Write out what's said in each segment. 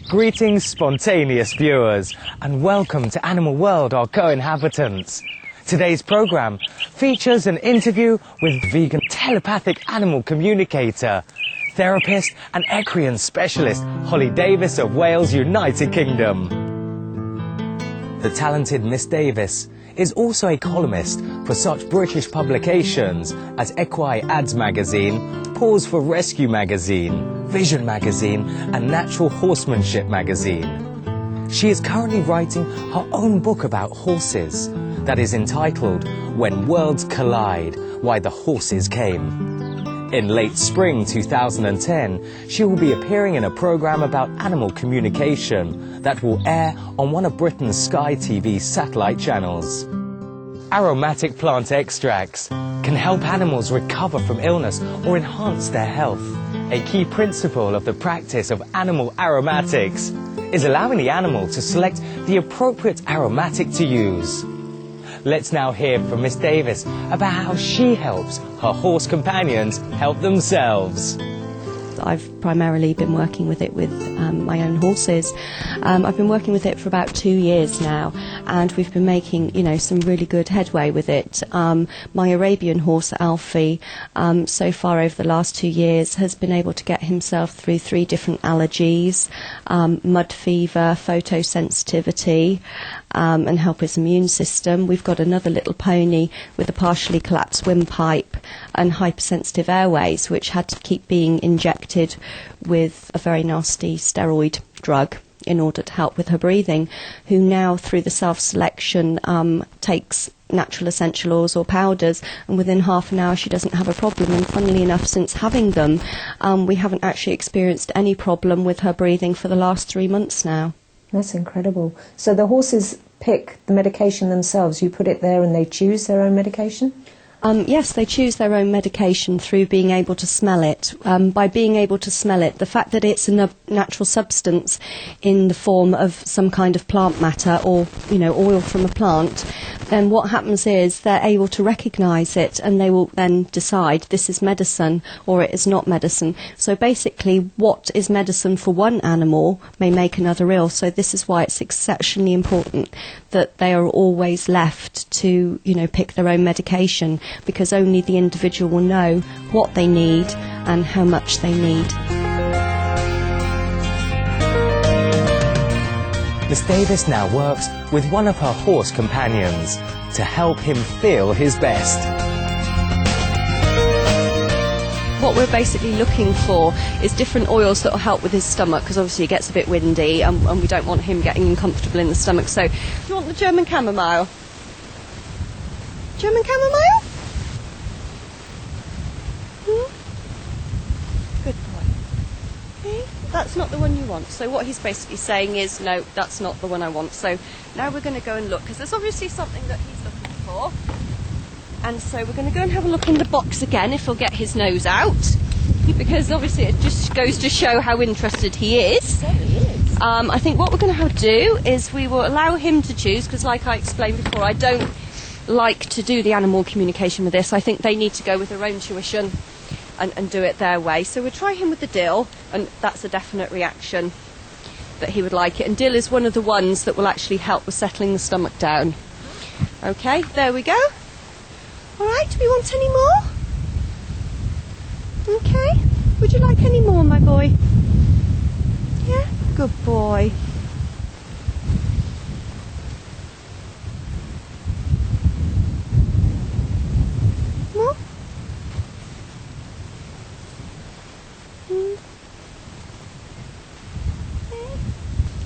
Greetings, spontaneous viewers, and welcome to Animal World, our co-inhabitants. Today's programme features an interview with vegan telepathic animal communicator, therapist and equine specialist Holly Davis of Wales, United Kingdom. The talented Miss Davis is also a columnist for such British publications as Equi Ads Magazine, Pause for Rescue Magazine, Vision Magazine and Natural Horsemanship Magazine. She is currently writing her own book about horses that is entitled When Worlds Collide, Why the Horses Came. In late spring 2010, she will be appearing in a programme about animal communication that will air on one of Britain's Sky TV satellite channels. Aromatic plant extracts can help animals recover from illness or enhance their health. A key principle of the practice of animal aromatics is allowing the animal to select the appropriate aromatic to use. Let's now hear from Miss Davis about how she helps her horse companions help themselves. I've primarily been working with it with my own horses. I've been working with it for about 2 years now, and we've been making, some really good headway with it. My Arabian horse, Alfie, so far over the last 2 years has been able to get himself through 3 different allergies, mud fever, photosensitivity, and help his immune system. We've got another little pony with a partially collapsed windpipe and hypersensitive airways, which had to keep being injected with a very nasty steroid drug in order to help with her breathing, who now through the self-selection takes natural essential oils or powders, and within half an hour she doesn't have a problem. And funnily enough, since having them, we haven't actually experienced any problem with her breathing for the last 3 months now. That's incredible. So the horses pick the medication themselves? You put it there and they choose their own medication? Yes, they choose their own medication through being able to smell it. By being able to smell it, the fact that it's a natural substance in the form of some kind of plant matter or, oil from a plant, then what happens is they're able to recognise it, and they will then decide this is medicine or it is not medicine. So basically what is medicine for one animal may make another ill. So this is why it's exceptionally important that they are always left to, pick their own medication, because only the individual will know what they need and how much they need. Miss Davis now works with one of her horse companions to help him feel his best. What we're basically looking for is different oils that will help with his stomach, because obviously it gets a bit windy and we don't want him getting uncomfortable in the stomach. So, do you want the German chamomile? German chamomile? Good boy. Okay. That's not the one you want. So what he's basically saying is, no, that's not the one I want. So now we're going to go and look, because there's obviously something that he's looking for. And so we're going to go and have a look in the box again, if he'll get his nose out, because obviously it just goes to show how interested he is. So he is. I think what we're going to have to do is we will allow him to choose, because like I explained before, I don't like to do the animal communication with this. I think they need to go with their own tuition and do it their way. So we'll try him with the dill, and that's a definite reaction that he would like it. And dill is one of the ones that will actually help with settling the stomach down. Okay, there we go. All right, do we want any more? Okay, would you like any more, my boy? Yeah, good boy. More?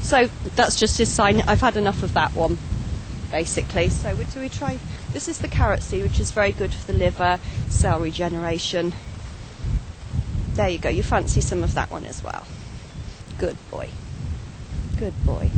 So that's just his sign. I've had enough of that one, basically. So do we try? This is the carrot seed, which is very good for the liver, cell regeneration. There you go. You fancy some of that one as well. Good boy. Good boy.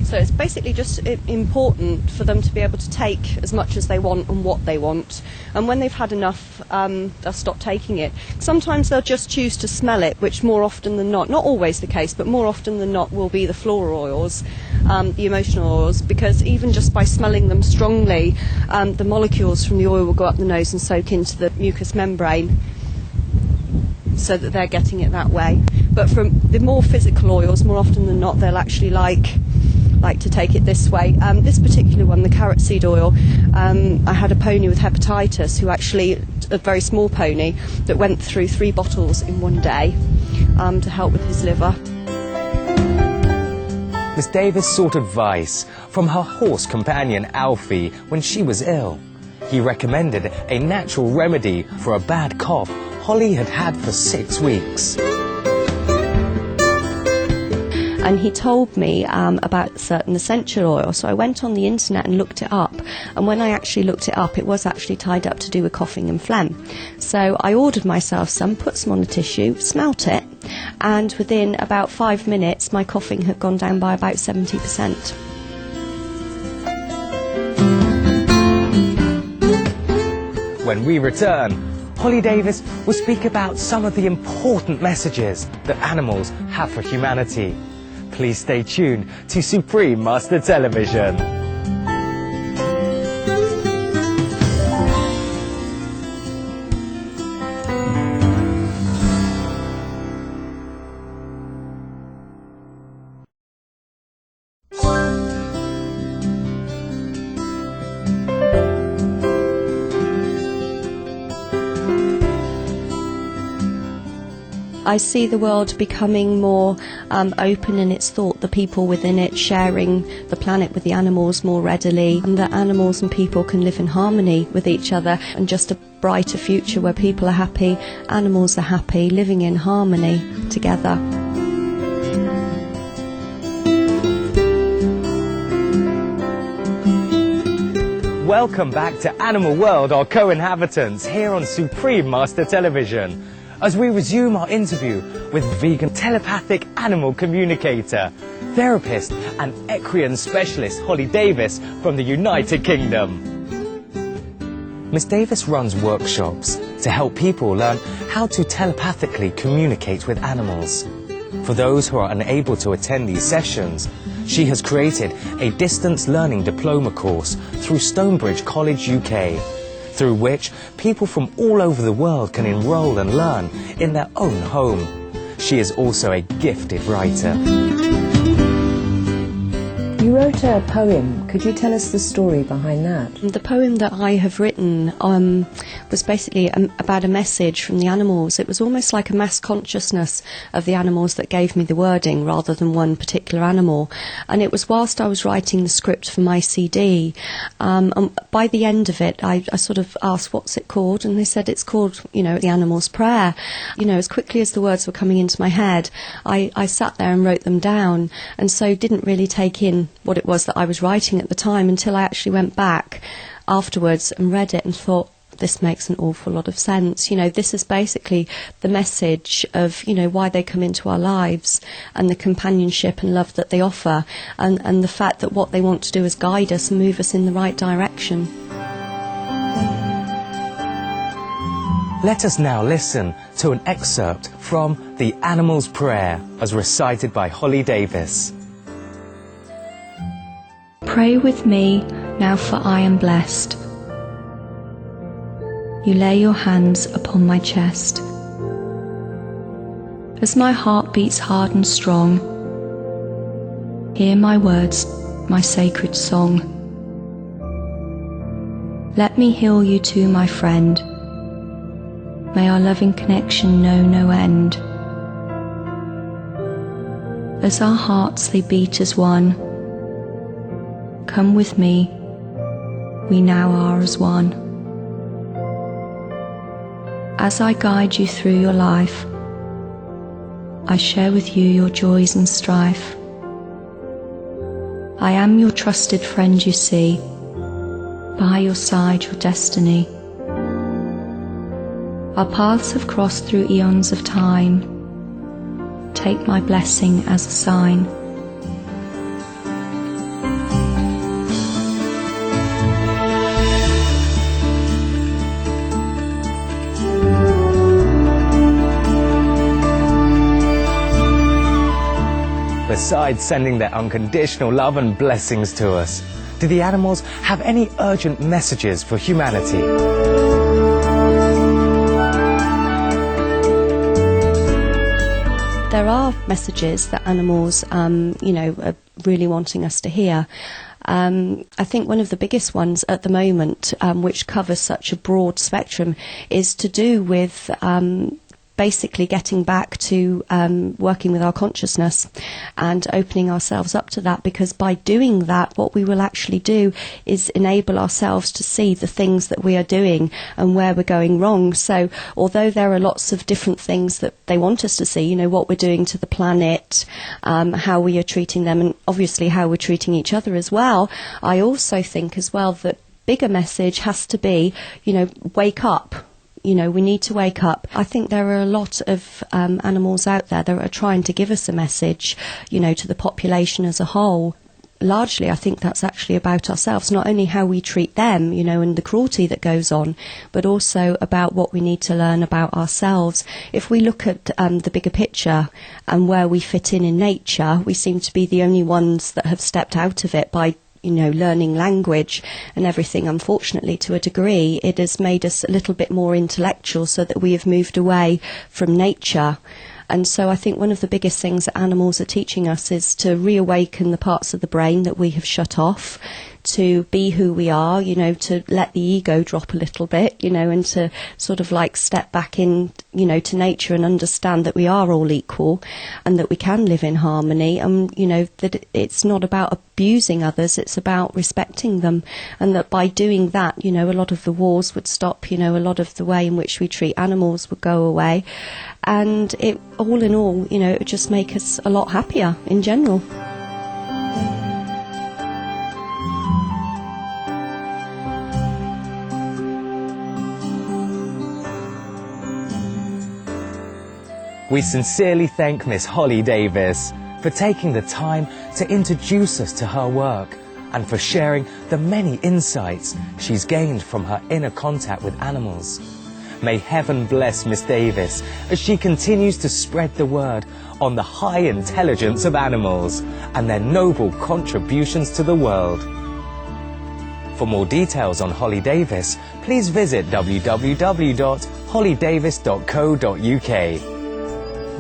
So it's basically just important for them to be able to take as much as they want and what they want. And when they've had enough, they'll stop taking it. Sometimes they'll just choose to smell it, which more often than not always the case, but more often than not will be the floral oils, the emotional oils, because even just by smelling them strongly, the molecules from the oil will go up the nose and soak into the mucous membrane, so that they're getting it that way. But from The more physical oils, more often than not, they'll actually like to take it this way. This particular one, the carrot seed oil, I had a pony with hepatitis who actually, a very small pony, that went through 3 bottles in one day to help with his liver. Miss Davis sought advice from her horse companion Alfie when she was ill. He recommended a natural remedy for a bad cough Holly had had for 6 weeks. And he told me about certain essential oil, so I went on the internet and looked it up, and when I actually looked it up, it was actually tied up to do with coughing and phlegm. So I ordered myself some, put some on a tissue, smelt it, and within about 5 minutes my coughing had gone down by about 70%. When we return, Holly Davis will speak about some of the important messages that animals have for humanity. Please stay tuned to Supreme Master Television. I see the world becoming more open in its thought, the people within it sharing the planet with the animals more readily, and that animals and people can live in harmony with each other, and just a brighter future where people are happy, animals are happy, living in harmony together. Welcome back to Animal World, our co-inhabitants, here on Supreme Master Television, as we resume our interview with vegan telepathic animal communicator, therapist and equine specialist Holly Davis from the United Kingdom. Miss Davis runs workshops to help people learn how to telepathically communicate with animals. For those who are unable to attend these sessions, she has created a distance learning diploma course through Stonebridge College UK, through which people from all over the world can enrol and learn in their own home. She is also a gifted writer. You wrote a poem. Could you tell us the story behind that? The poem that I have written was basically about a message from the animals. It was almost like a mass consciousness of the animals that gave me the wording rather than one particular animal. And it was whilst I was writing the script for my CD. By the end of it, I sort of asked, what's it called? And they said it's called, The Animal's Prayer. As quickly as the words were coming into my head, I sat there and wrote them down, and so didn't really take in what it was that I was writing at the time until I actually went back afterwards and read it and thought, this makes an awful lot of sense. This is basically the message of, why they come into our lives, and the companionship and love that they offer, and the fact that what they want to do is guide us and move us in the right direction. Let us now listen to an excerpt from The Animal's Prayer as recited by Holly Davis. Pray with me now, for I am blessed. You lay your hands upon my chest. As my heart beats hard and strong, hear my words, my sacred song. Let me heal you too, my friend. May our loving connection know no end. As our hearts they beat as one, come with me, we now are as one. As I guide you through your life, I share with you your joys and strife. I am your trusted friend, you see, by your side your destiny. Our paths have crossed through eons of time. Take my blessing as a sign. Besides sending their unconditional love and blessings to us, do the animals have any urgent messages for humanity? there are messages that animals, are really wanting us to hear. I think one of the biggest ones at the moment, which covers such a broad spectrum, is to do with basically getting back to working with our consciousness and opening ourselves up to that, because by doing that, what we will actually do is enable ourselves to see the things that we are doing and where we're going wrong. So although there are lots of different things that they want us to see, what we're doing to the planet, how we are treating them, and obviously how we're treating each other as well, I also think as well that bigger message has to be, wake up. We need to wake up. I think there are a lot of animals out there that are trying to give us a message, to the population as a whole. Largely, I think that's actually about ourselves, not only how we treat them, and the cruelty that goes on, but also about what we need to learn about ourselves. If we look at the bigger picture and where we fit in nature, we seem to be the only ones that have stepped out of it by learning language and everything. Unfortunately, to a degree, it has made us a little bit more intellectual, so that we have moved away from nature. And so I think one of the biggest things that animals are teaching us is to reawaken the parts of the brain that we have shut off, to be who we are, to let the ego drop a little bit, and to sort of like step back in, to nature and understand that we are all equal and that we can live in harmony, and, that it's not about abusing others, it's about respecting them, and that by doing that, a lot of the wars would stop, a lot of the way in which we treat animals would go away, and it, all in all, it would just make us a lot happier in general. We sincerely thank Miss Holly Davis for taking the time to introduce us to her work and for sharing the many insights she's gained from her inner contact with animals. May heaven bless Miss Davis as she continues to spread the word on the high intelligence of animals and their noble contributions to the world. For more details on Holly Davis, please visit www.hollydavis.co.uk.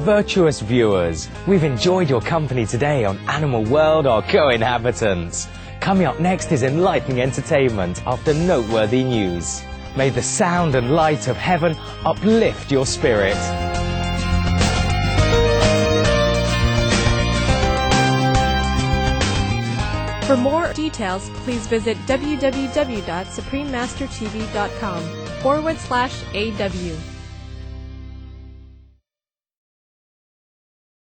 Virtuous viewers, we've enjoyed your company today on Animal World, Our Co-Inhabitants. Coming up next is enlightening entertainment after noteworthy news. May the sound and light of heaven uplift your spirit. For more details, please visit www.suprememastertv.com/AW.